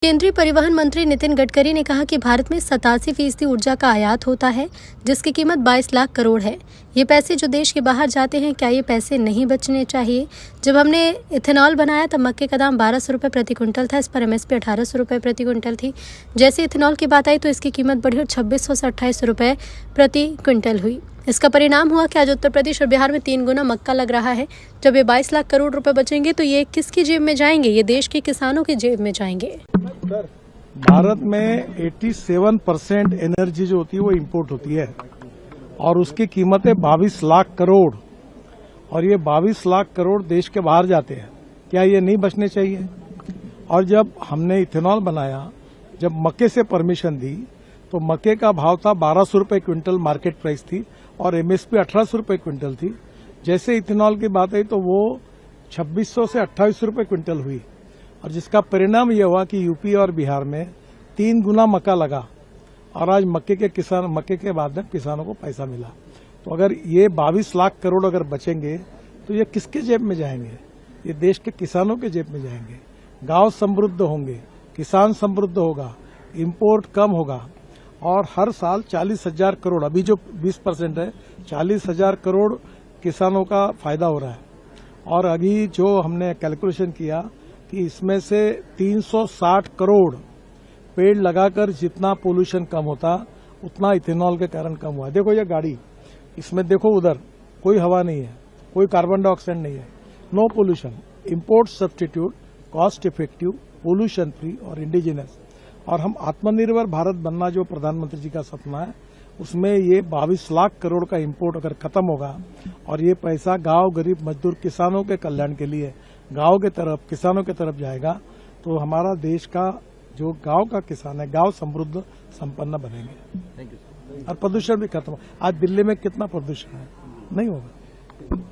केंद्रीय परिवहन मंत्री नितिन गडकरी ने कहा कि भारत में 87% ऊर्जा का आयात होता है, जिसकी कीमत 22 लाख करोड़ है। ये पैसे जो देश के बाहर जाते हैं, क्या ये पैसे नहीं बचने चाहिए? जब हमने इथेनॉल बनाया तब मक्के का दाम 1200 रुपये प्रति क्विंटल था। इस पर MSP 1800 रुपये प्रति क्विंटल थी। जैसे इथेनॉल की बात आई तो इसकी कीमत बढ़ी और 2600 से 2800 रुपये प्रति क्विंटल हुई। इसका परिणाम हुआ कि आज उत्तर प्रदेश और बिहार में 3 गुना मक्का लग रहा है। जब ये 22 लाख करोड़ रुपए बचेंगे तो ये किसकी जेब में जाएंगे? ये देश के किसानों की जेब में जाएंगे। भारत में 87% एनर्जी जो होती है वो इंपोर्ट होती है और उसकी कीमत है 22 लाख करोड़ और ये 22 लाख करोड़ देश के बाहर जाते हैं। क्या ये नहीं बचने चाहिए? और जब हमने इथेनॉल बनाया, जब मक्के से परमिशन दी तो मक्के का भाव था 1200 रुपये क्विंटल, मार्केट प्राइस थी, और MSP 1800 रुपये क्विंटल थी। जैसे इथेनॉल की बात आई तो वो 2600 से 2800 रुपये क्विंटल हुई और जिसका परिणाम यह हुआ कि यूपी और बिहार में 3 गुना मक्का लगा और आज मक्के के बाद में किसानों को पैसा मिला। तो अगर ये 22 लाख करोड़ अगर बचेंगे तो ये किसके जेब में जाएंगे? ये देश के किसानों के जेब में जाएंगे। गांव समृद्ध होंगे, किसान समृद्ध होगा, इंपोर्ट कम होगा और हर साल 40,000 करोड़, अभी जो 20% है, 40,000 करोड़ किसानों का फायदा हो रहा है। और अभी जो हमने कैलकुलेशन किया कि इसमें से 360 करोड़ पेड़ लगाकर जितना पोल्यूशन कम होता उतना इथेनॉल के कारण कम हुआ। देखो ये गाड़ी, इसमें देखो उधर कोई हवा नहीं है, कोई कार्बन डाइऑक्साइड नहीं है, no pollution, import substitute, cost effective, pollution free और इंडिजिनस। और हम आत्मनिर्भर भारत बनना जो प्रधानमंत्री जी का सपना है, उसमें ये 22 लाख करोड़ का इंपोर्ट अगर खत्म होगा और ये पैसा गांव, गरीब, मजदूर, किसानों के कल्याण के लिए गांव के तरफ, किसानों के तरफ जाएगा तो हमारा देश का जो गांव का किसान है, गांव समृद्ध संपन्न बनेंगे और प्रदूषण भी खत्म। आज दिल्ली में कितना प्रदूषण है? नहीं होगा।